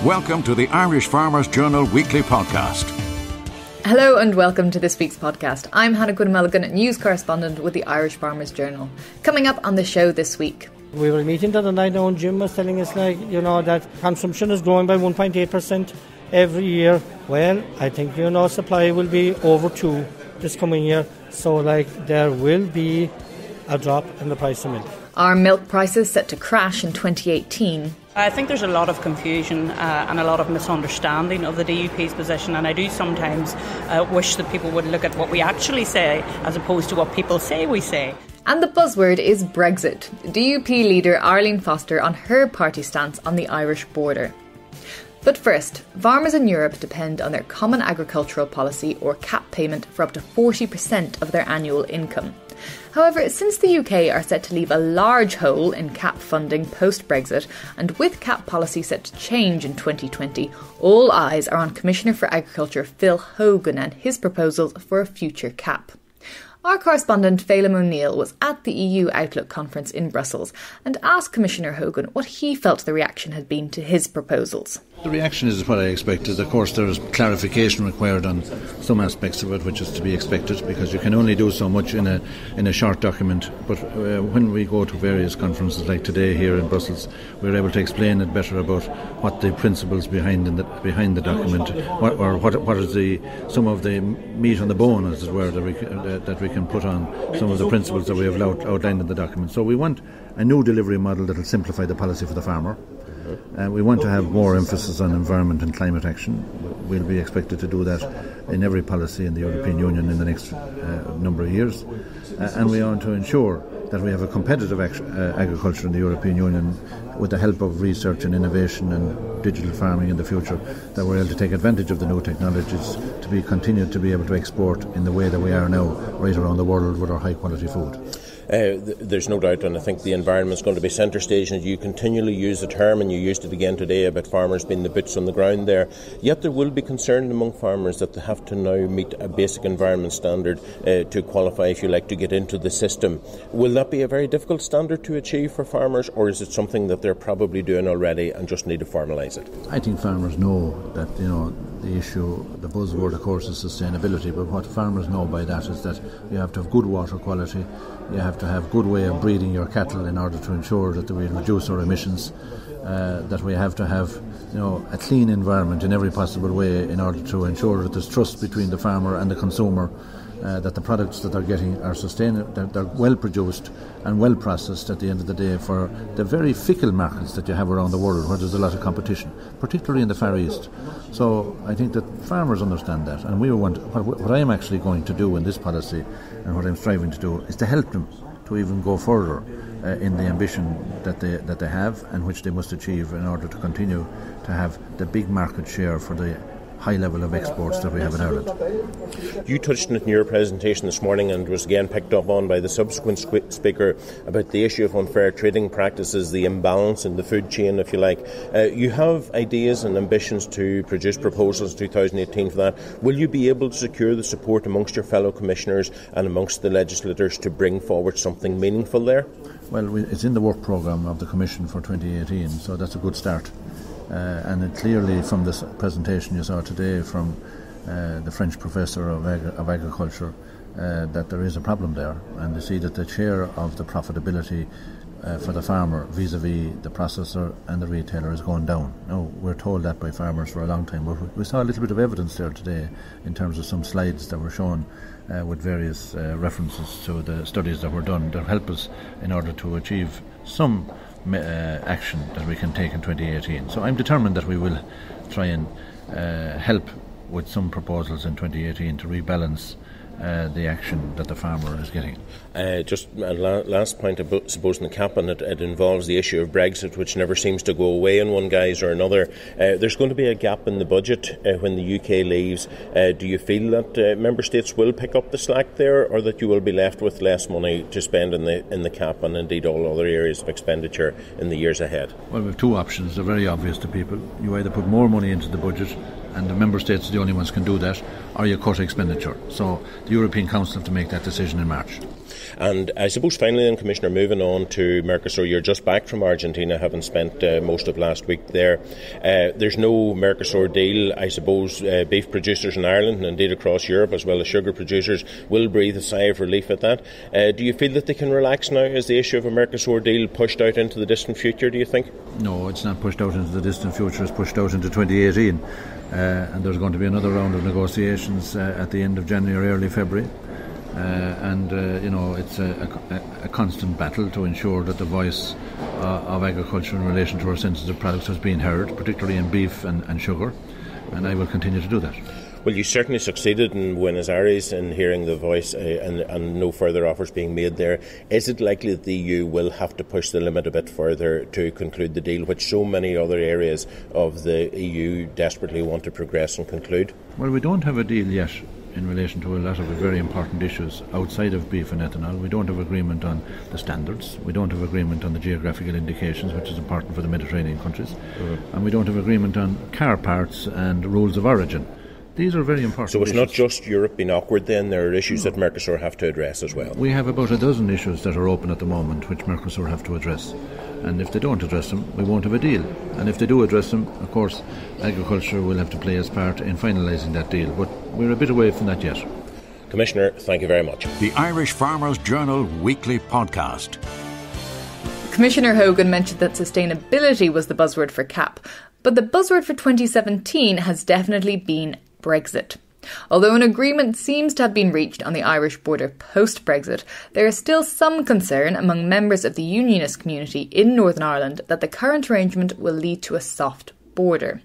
Welcome to the Irish Farmers Journal Weekly Podcast. Hello and welcome to this week's podcast. I'm Hannah Quinn-Mulligan, news correspondent with the Irish Farmers Journal. Coming up on the show this week. We were meeting the other night now and Jim was telling us that consumption is growing by 1.8% every year. Well, I think supply will be over 2 this coming year. So there will be a drop in the price of milk. Are milk prices set to crash in 2018? I think there's a lot of confusion and a lot of misunderstanding of the DUP's position, and I do sometimes wish that people would look at what we actually say as opposed to what people say we say. And the buzzword is Brexit. DUP leader Arlene Foster on her party stance on the Irish border. But first, farmers in Europe depend on their Common Agricultural Policy or CAP payment for up to 40% of their annual income. However, since the UK are set to leave a large hole in CAP funding post-Brexit, and with CAP policy set to change in 2020, all eyes are on Commissioner for Agriculture Phil Hogan and his proposals for a future CAP. Our correspondent Phelim O'Neill was at the EU Outlook conference in Brussels and asked Commissioner Hogan what he felt the reaction had been to his proposals. The reaction is what I expected. Of course, there is clarification required on some aspects of it, which is to be expected, because you can only do so much in a short document. But when we go to various conferences like today here in Brussels, we're able to explain it better about what the principles behind the document, what is some of the meat on the bone, as it were, that we can put on some of the principles that we have outlined in the document. So we want a new delivery model that will simplify the policy for the farmer. We want to have more emphasis on environment and climate action. We'll be expected to do that in every policy in the European Union in the next number of years. And we want to ensure that we have a competitive agriculture in the European Union with the help of research and innovation and digital farming in the future, that we're able to take advantage of the new technologies to continue to be able to export in the way that we are now right around the world with our high quality food. There's no doubt, and I think the environment is going to be centre stage, and you continually use the term, and you used it again today about farmers being the boots on the ground there. Yet there will be concern among farmers that they have to now meet a basic environment standard to qualify, if you like, to get into the system. Will that be a very difficult standard to achieve for farmers, or is it something that they're probably doing already and just need to formalise it? I think farmers know that, the issue, the buzzword of course is sustainability, but what farmers know by that is that you have to have good water quality, you have to have good way of breeding your cattle in order to ensure that we reduce our emissions, that we have to have a clean environment in every possible way in order to ensure that there's trust between the farmer and the consumer, that the products that they're getting are sustainable, that they're well produced and well processed at the end of the day for the very fickle markets that you have around the world where there's a lot of competition, particularly in the Far East. So I think that farmers understand that, and what I am actually going to do in this policy and what I'm striving to do is to help them to even go further in the ambition that they have and which they must achieve in order to continue to have the big market share for the high level of exports that we have in Ireland. You touched on it in your presentation this morning, and was again picked up on by the subsequent speaker about the issue of unfair trading practices, the imbalance in the food chain, if you like. You have ideas and ambitions to produce proposals in 2018 for that. Will you be able to secure the support amongst your fellow commissioners and amongst the legislators to bring forward something meaningful there? Well, it's in the work programme of the Commission for 2018, so that's a good start. And clearly from this presentation you saw today from the French professor of agriculture that there is a problem there, and they see that the share of the profitability for the farmer vis-a-vis the processor and the retailer is going down. Now, we're told that by farmers for a long time, but we saw a little bit of evidence there today in terms of some slides that were shown with various references to the studies that were done that help us in order to achieve some action that we can take in 2018. So I'm determined that we will try and help with some proposals in 2018 to rebalance the action that the farmer is getting. Just a last point, I suppose, in the CAP, and it involves the issue of Brexit, which never seems to go away in one guise or another. There's going to be a gap in the budget when the UK leaves. Do you feel that member states will pick up the slack there, or that you will be left with less money to spend in the CAP and indeed all other areas of expenditure in the years ahead? Well, we have two options. They're very obvious to people. You either put more money into the budget and the member states are the only ones can do that, or you cut expenditure. So the European Council have to make that decision in March. And I suppose finally then, Commissioner, moving on to Mercosur, you're just back from Argentina, having spent most of last week there. There's no Mercosur deal. I suppose beef producers in Ireland and indeed across Europe, as well as sugar producers, will breathe a sigh of relief at that. Do you feel that they can relax now? Is the issue of a Mercosur deal pushed out into the distant future, do you think? No, it's not pushed out into the distant future. It's pushed out into 2018. And there's going to be another round of negotiations at the end of January, early February. It's a constant battle to ensure that the voice of agriculture in relation to our sensitive products has been heard, particularly in beef and sugar, and I will continue to do that. Well, you certainly succeeded in Buenos Aires in hearing the voice and no further offers being made there. Is it likely that the EU will have to push the limit a bit further to conclude the deal, which so many other areas of the EU desperately want to progress and conclude? Well, we don't have a deal yet in relation to a lot of very important issues outside of beef and ethanol. We don't have agreement on the standards. We don't have agreement on the geographical indications, which is important for the Mediterranean countries. And we don't have agreement on car parts and rules of origin. These are very important So it's issues. not just Europe being awkward then, there are issues that Mercosur have to address as well. We have about a dozen issues that are open at the moment which Mercosur have to address. And if they don't address them, we won't have a deal. And if they do address them, of course, agriculture will have to play its part in finalising that deal. But we're a bit away from that yet. Commissioner, thank you very much. The Irish Farmers Journal Weekly Podcast. Commissioner Hogan mentioned that sustainability was the buzzword for CAP, but the buzzword for 2017 has definitely been Brexit. Although an agreement seems to have been reached on the Irish border post-Brexit, there is still some concern among members of the unionist community in Northern Ireland that the current arrangement will lead to a soft border.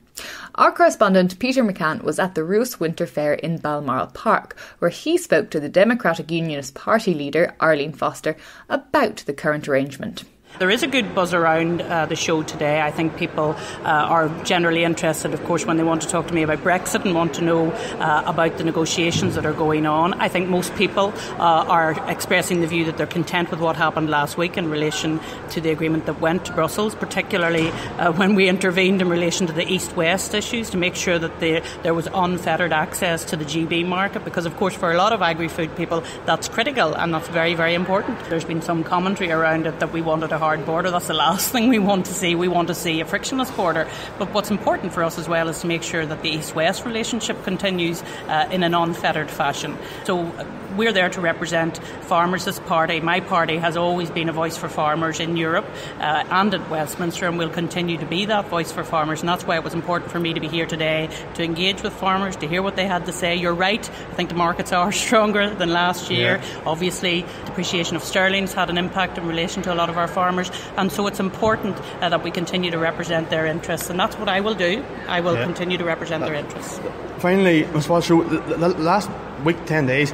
Our correspondent Peter McCann was at the Roos Winter Fair in Balmoral Park, where he spoke to the Democratic Unionist Party leader Arlene Foster about the current arrangement. There is a good buzz around the show today. I think people are generally interested, of course, when they want to talk to me about Brexit and want to know about the negotiations that are going on. I think most people are expressing the view that they're content with what happened last week in relation to the agreement that went to Brussels, particularly when we intervened in relation to the East-West issues to make sure that there was unfettered access to the GB market, because, of course, for a lot of agri-food people, that's critical and that's very, very important. There's been some commentary around it that we wanted a hard border. That's the last thing we want to see. We want to see a frictionless border. But what's important for us as well is to make sure that the East-West relationship continues in an unfettered fashion. So we're there to represent farmers. This party, my party, has always been a voice for farmers in Europe and at Westminster, and will continue to be that voice for farmers. And that's why it was important for me to be here today, to engage with farmers, to hear what they had to say. You're right. I think the markets are stronger than last year. Yeah. Obviously, depreciation of sterling's had an impact in relation to a lot of our farmers. And so it's important that we continue to represent their interests. And that's what I will do. I will continue to represent their interests. Finally, Ms. Foster, the last week, 10 days,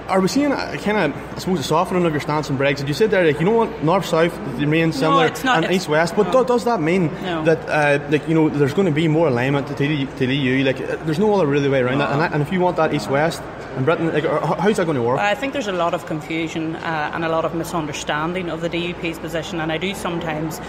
are we seeing a kind of, I suppose, a softening of your stance on Brexit? You said there, like, you don't want North-South to remain similar and East-West, but does that mean that, there's going to be more alignment to the EU? Like, there's no other really way around that. And if you want that East-West in Britain, like, how's that going to work? I think there's a lot of confusion and a lot of misunderstanding of the DUP's position, and I do sometimes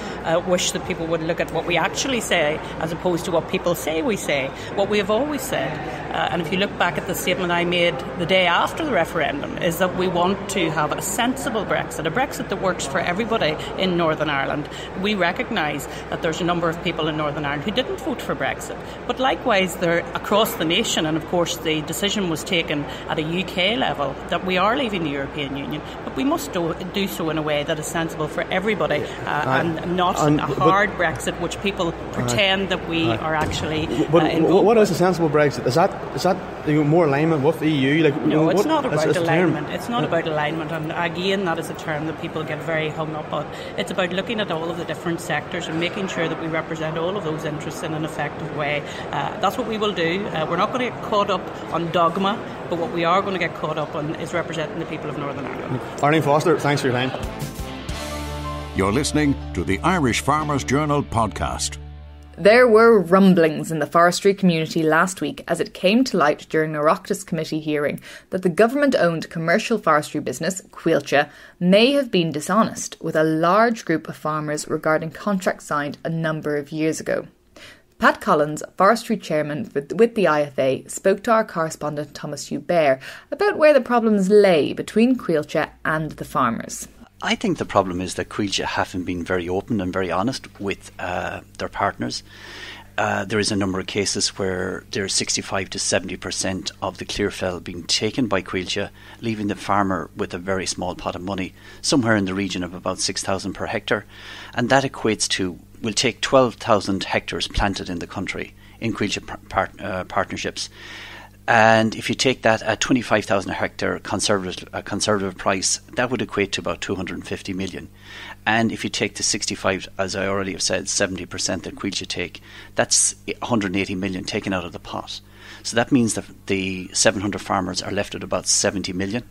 wish that people would look at what we actually say as opposed to what people say we say, what we have always said. And if you look back at the statement I made the day after the referendum, is that we want to have a sensible Brexit, a Brexit that works for everybody in Northern Ireland. We recognise that there's a number of people in Northern Ireland who didn't vote for Brexit, but likewise they're across the nation, and of course the decision was taken at a UK level that we are leaving the European Union, but we must do so in a way that is sensible for everybody and not a hard Brexit which people pretend that we are actually what is a sensible Brexit? Is that more alignment with the EU? Like, no, it's not about alignment. It's not about alignment, and again, that is a term that people get very hung up on. It's about looking at all of the different sectors and making sure that we represent all of those interests in an effective way. That's what we will do. We're not going to get caught up on dogma, but what we are going to get caught up on is representing the people of Northern Ireland. Arlene Foster, thanks for your time. You're listening to the Irish Farmers Journal podcast. There were rumblings in the forestry community last week as it came to light during a Oireachtas committee hearing that the government-owned commercial forestry business, Coillte, may have been dishonest with a large group of farmers regarding contracts signed a number of years ago. Pat Collins, forestry chairman with the IFA, spoke to our correspondent Thomas Hubert about where the problems lay between Coillte and the farmers. I think the problem is that Coillte haven't been very open and very honest with their partners. There is a number of cases where there's 65 to 70% of the clearfell being taken by Coillte, leaving the farmer with a very small pot of money, somewhere in the region of about 6,000 per hectare. And that equates to, we'll take 12,000 hectares planted in the country in Coillte partnerships. And if you take that at 25,000 a hectare conservative price, that would equate to about 250 million. And if you take the 65, as I already have said, 70% that Coillte take, that's 180 million taken out of the pot. So that means that the 700 farmers are left with about 70 million.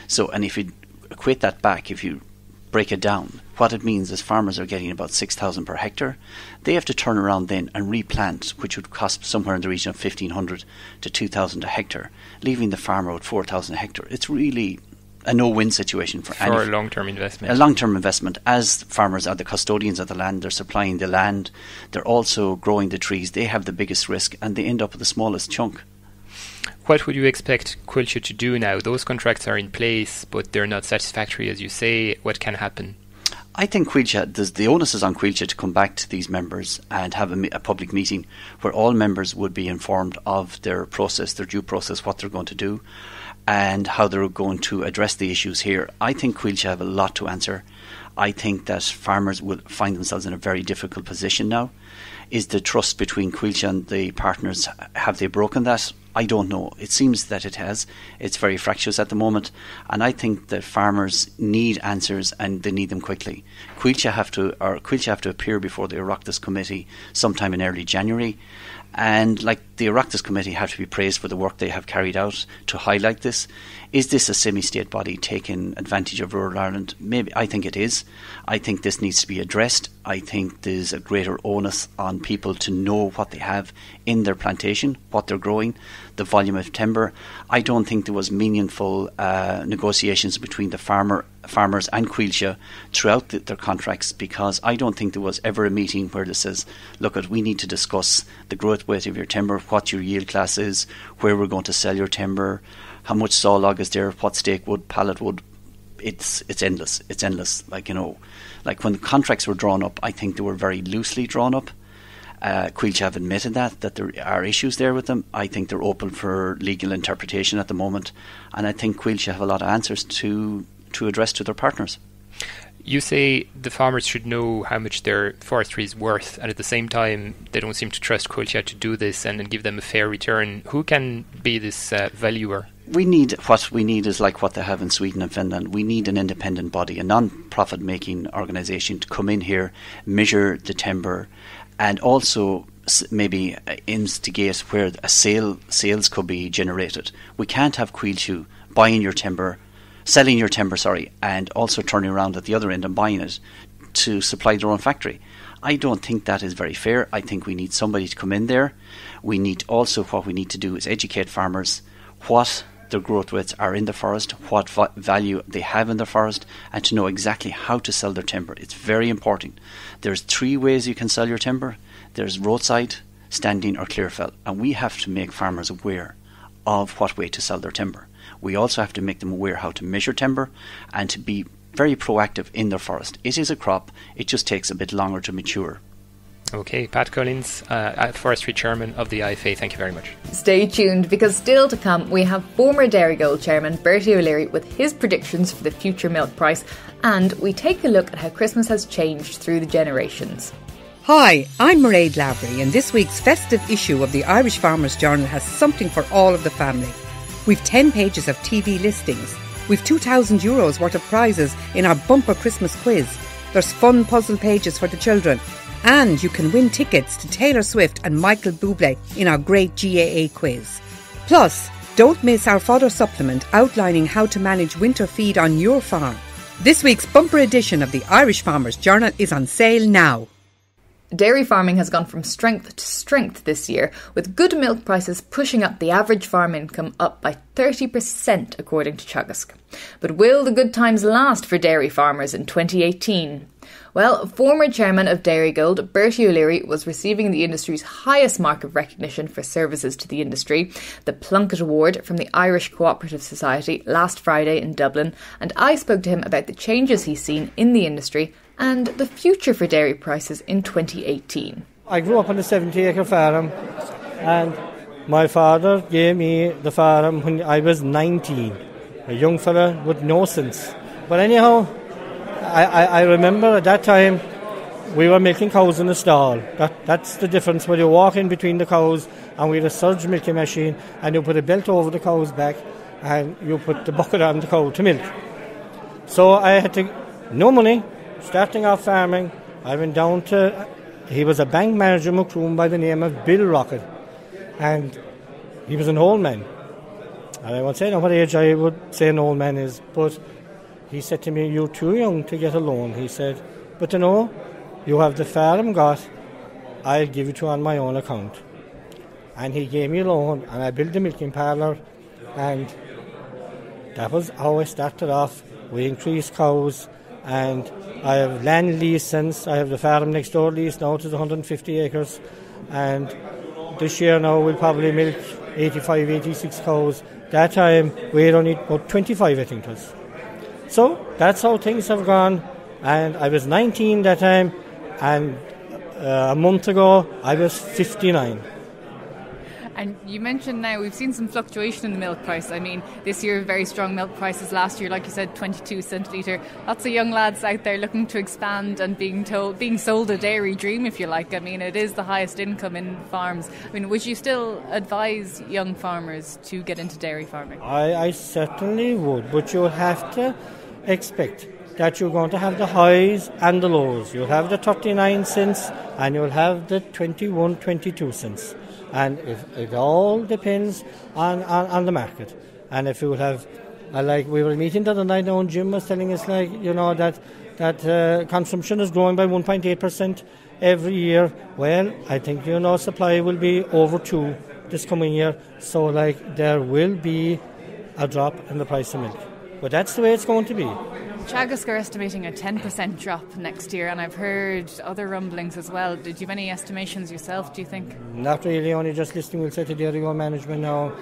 So, and if you equate that back, if you break it down, what it means is farmers are getting about 6,000 per hectare. They have to turn around then and replant, which would cost somewhere in the region of 1,500 to 2,000 a hectare, leaving the farmer with 4,000 a hectare. It's really a no-win situation for a long-term investment. A long-term investment. As farmers are the custodians of the land, they're supplying the land, they're also growing the trees, they have the biggest risk, and they end up with the smallest chunk. What would you expect Coillte to do now? Those contracts are in place, but they're not satisfactory, as you say. What can happen? I think Coillte, the onus is on Coillte to come back to these members and have a public meeting where all members would be informed of their process, their due process, what they're going to do, and how they're going to address the issues here. I think Coillte have a lot to answer. I think that farmers will find themselves in a very difficult position now. Is the trust between Coillte and the partners, have they broken that? I don't know. It seems that it has. It's very fractious at the moment, and I think that farmers need answers and they need them quickly. Coillte have to appear before the Oireachtas Committee sometime in early January, and like the Oireachtas Committee have to be praised for the work they have carried out to highlight this. Is this a semi-state body taking advantage of rural Ireland? Maybe. I think it is. I think this needs to be addressed. I think there's a greater onus on people to know what they have in their plantation, what they're growing, the volume of timber. I don't think there was meaningful negotiations between the farmers and Coillte throughout their contracts, because I don't think there was ever a meeting where it says, look, we need to discuss the growth weight of your timber, what your yield class is, where we're going to sell your timber, how much saw log is there, what stake wood, pallet wood. It's endless. It's endless. Like when the contracts were drawn up, I think they were very loosely drawn up. Coillte have admitted that there are issues there with them. I think they're open for legal interpretation at the moment, and I think Coillte have a lot of answers to address to their partners. You say the farmers should know how much their forestry is worth, and at the same time they don't seem to trust Coillte to do this and give them a fair return. Who can be this valuer? What we need is like what they have in Sweden and Finland. We need an independent body, a non-profit making organisation to come in here, measure the timber, and also maybe instigate where sales could be generated. We can't have Coillte selling your timber, and also turning around at the other end and buying it to supply their own factory. I don't think that is very fair. I think we need somebody to come in there. What we need to do is educate farmers what their growth rates are in the forest, what value they have in the forest, and to know exactly how to sell their timber. It's very important. There's 3 ways you can sell your timber. There's roadside, standing or clearfell, and we have to make farmers aware of what way to sell their timber. We also have to make them aware how to measure timber and to be very proactive in their forest. It is a crop, it just takes a bit longer to mature. Okay, Pat Collins, Forestry Chairman of the IFA, thank you very much. Stay tuned, because still to come we have former Dairygold Chairman Bertie O'Leary with his predictions for the future milk price, and we take a look at how Christmas has changed through the generations. Hi, I'm Mairead Lavery, and this week's festive issue of the Irish Farmers Journal has something for all of the family. We've 10 pages of TV listings. We've €2,000 worth of prizes in our bumper Christmas quiz. There's fun puzzle pages for the children. And you can win tickets to Taylor Swift and Michael Bublé in our great GAA quiz. Plus, don't miss our fodder supplement outlining how to manage winter feed on your farm. This week's bumper edition of the Irish Farmers Journal is on sale now. Dairy farming has gone from strength to strength this year, with good milk prices pushing up the average farm income up by 30%, according to Teagasc. But will the good times last for dairy farmers in 2018? Well, former chairman of Dairygold, Bertie O'Leary, was receiving the industry's highest mark of recognition for services to the industry, the Plunkett Award from the Irish Cooperative Society, last Friday in Dublin, and I spoke to him about the changes he's seen in the industry and the future for dairy prices in 2018. I grew up on a 70-acre farm, and my father gave me the farm when I was 19, a young fella with no sense. But anyhow, I remember at that time we were milking cows in the stall. That's the difference when you walk in between the cows, and we had a surge milking machine, and you put a belt over the cow's back and you put the bucket on the cow to milk. So I had no money, starting off farming. I went down to, he was a bank manager in Macroom by the name of Bill Rocket, and he was an old man. And I won't say what age I would say an old man is, but he said to me, "You're too young to get a loan." He said, "But you know, you have the farm got, I'll give it to you on my own account." And he gave me a loan, and I built the milking parlour, and that was how I started off. We increased cows, and I have land lease since. I have the farm next door lease now to 150 acres, and this year now we'll probably milk 85, 86 cows. That time we had only about 25, I think it was. So that's how things have gone, and I was 19 that time, and a month ago I was 59. And you mentioned now we've seen some fluctuation in the milk price. I mean, this year very strong milk prices. Last year, like you said, 22 cent a litre. Lots of young lads out there looking to expand and being sold a dairy dream, if you like. I mean, it is the highest income in farms. I mean, would you still advise young farmers to get into dairy farming? I certainly would, but you have to expect that you're going to have the highs and the lows. You'll have the 39 cents and you'll have the 21, 22 cents. And it all depends on the market. And if you would have, like we were meeting the other night now, and Jim was telling us, like, you know, that consumption is growing by 1.8% every year. Well, I think, you know, supply will be over 2 this coming year. So, like, there will be a drop in the price of milk. But that's the way it's going to be. Teagasc are estimating a 10% drop next year, and I've heard other rumblings as well. Did you have any estimations yourself, do you think? Not really, only just listening, we'll say, to Dairygold management now.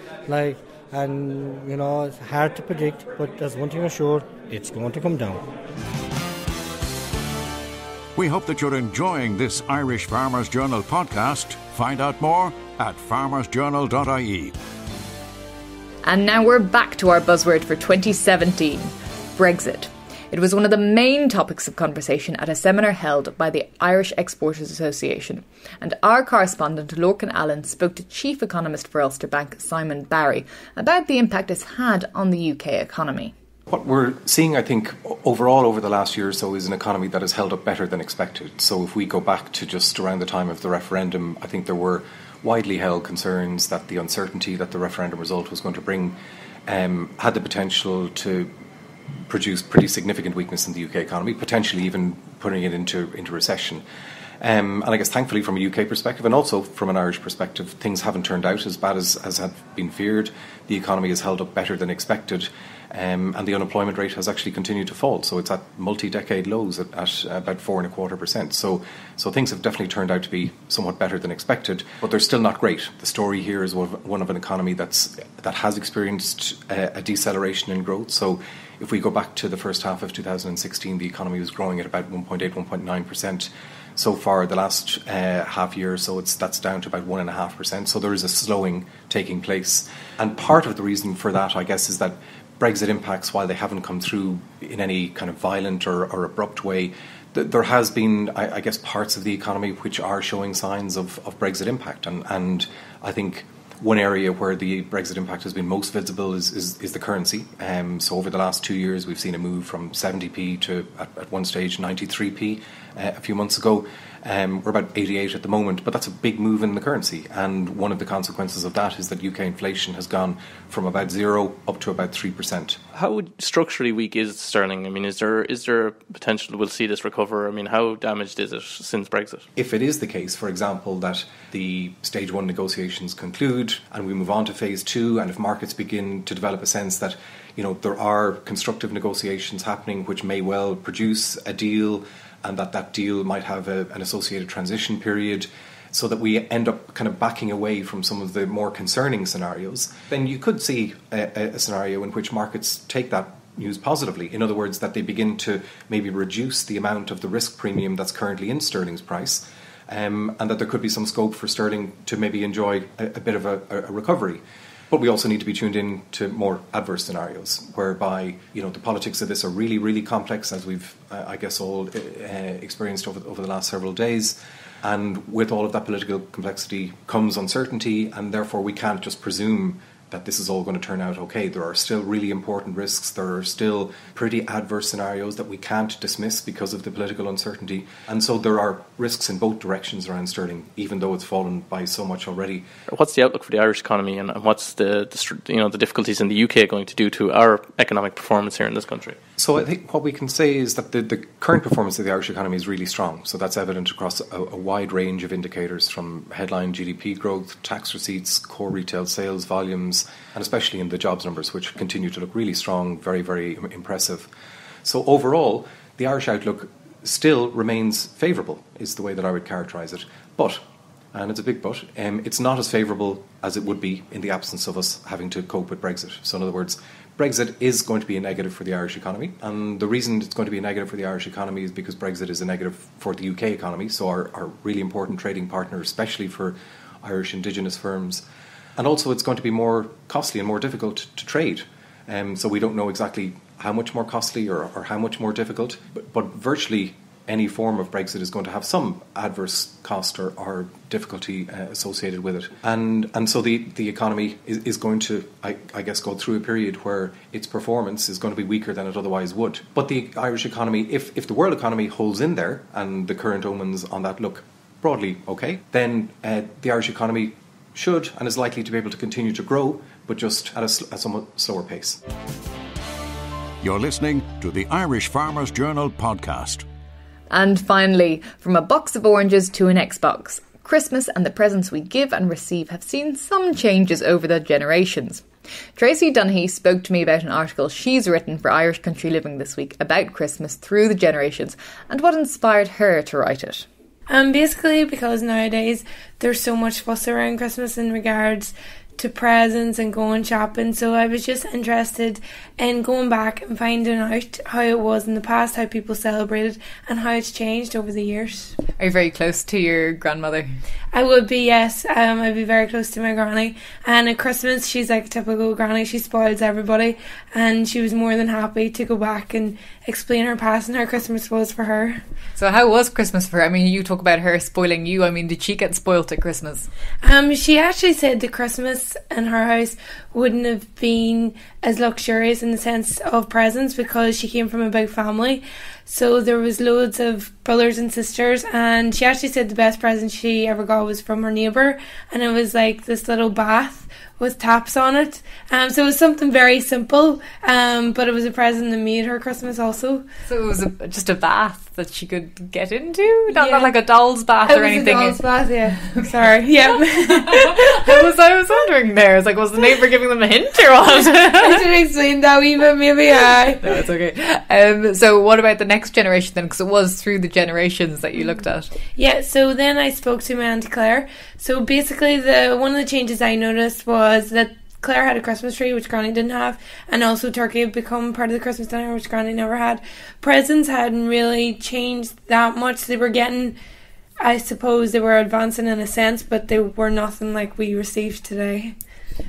And, you know, it's hard to predict, but there's one thing assured, it's going to come down. We hope that you're enjoying this Irish Farmers Journal podcast. Find out more at farmersjournal.ie. And now we're back to our buzzword for 2017, Brexit. It was one of the main topics of conversation at a seminar held by the Irish Exporters Association. And our correspondent, Lorcan Allen, spoke to Chief Economist for Ulster Bank, Simon Barry, about the impact it's had on the UK economy. What we're seeing, I think, overall over the last year or so is an economy that has held up better than expected. So if we go back to just around the time of the referendum, I think there were widely held concerns that the uncertainty that the referendum result was going to bring had the potential to produce pretty significant weakness in the UK economy, potentially even putting it into recession. And I guess thankfully from a UK perspective and also from an Irish perspective, things haven't turned out as bad as had been feared. The economy has held up better than expected, and the unemployment rate has actually continued to fall. So it's at multi-decade lows at about 4.25%. So things have definitely turned out to be somewhat better than expected, but they're still not great. The story here is one of an economy that has experienced a deceleration in growth. So if we go back to the first half of 2016, the economy was growing at about 1.8, 1.9%. So far, the last half year or so, that's down to about 1.5%. So there is a slowing taking place. And part of the reason for that, I guess, is that Brexit impacts, while they haven't come through in any kind of violent or abrupt way, there has been, I guess, parts of the economy which are showing signs of Brexit impact. And I think one area where the Brexit impact has been most visible is the currency. So over the last 2 years, we've seen a move from 70p to, at one stage, 93p a few months ago. We're about 88 at the moment, but that's a big move in the currency. And one of the consequences of that is that UK inflation has gone from about 0 up to about 3%. How structurally weak is sterling? I mean, is there potential we'll see this recover? I mean, how damaged is it since Brexit? If it is the case, for example, that the Stage 1 negotiations conclude and we move on to Phase 2, and if markets begin to develop a sense that, you know, there are constructive negotiations happening which may well produce a deal, and that deal might have an associated transition period, so that we end up kind of backing away from some of the more concerning scenarios, then you could see a scenario in which markets take that news positively. In other words, that they begin to maybe reduce the amount of the risk premium that's currently in sterling's price, and that there could be some scope for sterling to maybe enjoy a bit of a recovery. But we also need to be tuned in to more adverse scenarios, whereby the politics of this are really, really complex, as we've, I guess, all experienced over the last several days. And with all of that political complexity comes uncertainty, and therefore we can't just presume that this is all going to turn out okay. There are still really important risks. There are still pretty adverse scenarios that we can't dismiss because of the political uncertainty. And so there are risks in both directions around sterling, even though it's fallen by so much already. What's the outlook for the Irish economy, and what's the difficulties in the UK going to do to our economic performance here in this country? So I think what we can say is that the current performance of the Irish economy is really strong. So that's evident across a wide range of indicators, from headline GDP growth, tax receipts, core retail sales volumes, and especially in the jobs numbers, which continue to look really strong, very, very impressive. So overall, the Irish outlook still remains favourable, is the way that I would characterise it. But, and it's a big but, it's not as favourable as it would be in the absence of us having to cope with Brexit. So in other words, Brexit is going to be a negative for the Irish economy, and the reason it's going to be a negative for the Irish economy is because Brexit is a negative for the UK economy, so our really important trading partner, especially for Irish indigenous firms. And also it's going to be more costly and more difficult to trade. So we don't know exactly how much more costly or how much more difficult, but virtually any form of Brexit is going to have some adverse cost or difficulty associated with it. And so the economy is going to, I guess, go through a period where its performance is going to be weaker than it otherwise would. But the Irish economy, if the world economy holds in there, and the current omens on that look broadly okay, then the Irish economy should and is likely to be able to continue to grow, but just at a somewhat slower pace. You're listening to the Irish Farmers Journal podcast. And finally, from a box of oranges to an Xbox, Christmas and the presents we give and receive have seen some changes over the generations. Tracy Donaghy spoke to me about an article she's written for Irish Country Living this week about Christmas through the generations and what inspired her to write it. Basically because nowadays there's so much fuss around Christmas in regards to presents and going shopping, so I was just interested in going back and finding out how it was in the past, how people celebrated and how it's changed over the years. Are you very close to your grandmother? I would be, yes. I'd be very close to my granny, and at Christmas she's like a typical granny. She spoils everybody, and she was more than happy to go back and explain her past and how Christmas was for her. So how was Christmas for her? I mean, you talk about her spoiling you. I mean, did she get spoilt at Christmas? She actually said that Christmas in her house wouldn't have been as luxurious in the sense of presents because she came from a big family. So there was loads of brothers and sisters, and she actually said the best present she ever got was from her neighbour, and it was like this little bath with taps on it. So it was something very simple, but it was a present that made her Christmas also. So it was just a bath that she could get into? Not like a doll's bath or anything? It was a doll's bath, yeah. Sorry, yeah. I was wondering there. I was like, was the neighbour giving them a hint or what? I should explain that wee bit, maybe. No, it's okay. So what about the next generation then? Because it was through the generations that you looked at. Yeah, so then I spoke to my Auntie Claire. So basically one of the changes I noticed was that Claire had a Christmas tree, which Granny didn't have, and also turkey had become part of the Christmas dinner, which Granny never had. Presents hadn't really changed that much. They were getting, I suppose they were advancing in a sense, but they were nothing like we received today.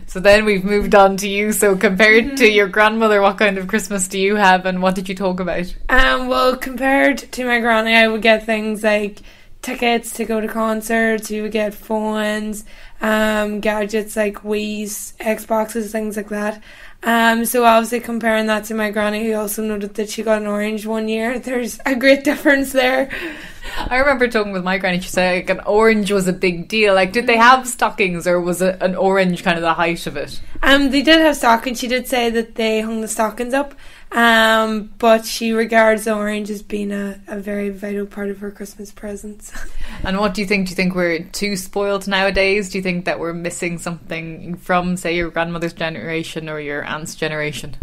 So then we've moved on to you. So compared to your grandmother, what kind of Christmas do you have, and what did you talk about? Well, compared to my granny, I would get things like tickets to go to concerts, you would get phones, gadgets like Wii's, Xboxes, things like that. So obviously comparing that to my granny, who also noted that she got an orange one year, there's a great difference there. I remember talking with my granny, she said like an orange was a big deal. Like, did they have stockings, or was it an orange kind of the height of it? They did have stockings. She did say that they hung the stockings up, but she regards the orange as being a very vital part of her Christmas presents. And what do you think? Do you think we're too spoiled nowadays? Do you think that we're missing something from, say, your grandmother's generation or your aunt's generation?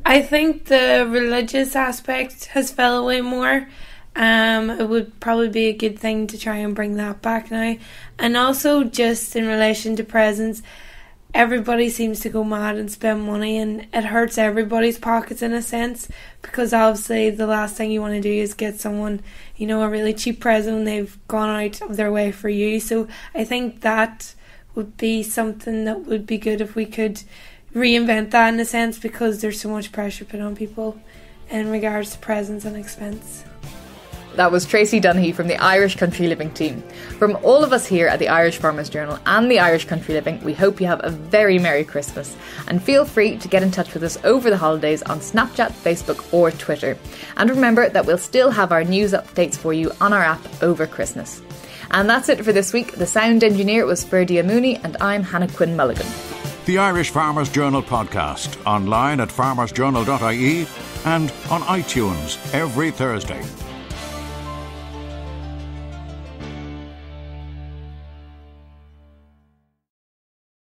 I think the religious aspect has fell away more. It would probably be a good thing to try and bring that back now. And also, just in relation to presents, everybody seems to go mad and spend money, and it hurts everybody's pockets in a sense, because obviously the last thing you want to do is get someone, you know, a really cheap present when they've gone out of their way for you. So I think that would be something that would be good if we could reinvent that in a sense, because there's so much pressure put on people in regards to presents and expense. That was Tracy Donaghy from the Irish Country Living team. From all of us here at the Irish Farmers Journal and the Irish Country Living, we hope you have a very Merry Christmas, and feel free to get in touch with us over the holidays on Snapchat, Facebook or Twitter. And remember that we'll still have our news updates for you on our app over Christmas. And that's it for this week. The sound engineer was Ferdia Mooney, and I'm Hannah Quinn Mulligan. The Irish Farmers Journal podcast, online at farmersjournal.ie and on iTunes every Thursday.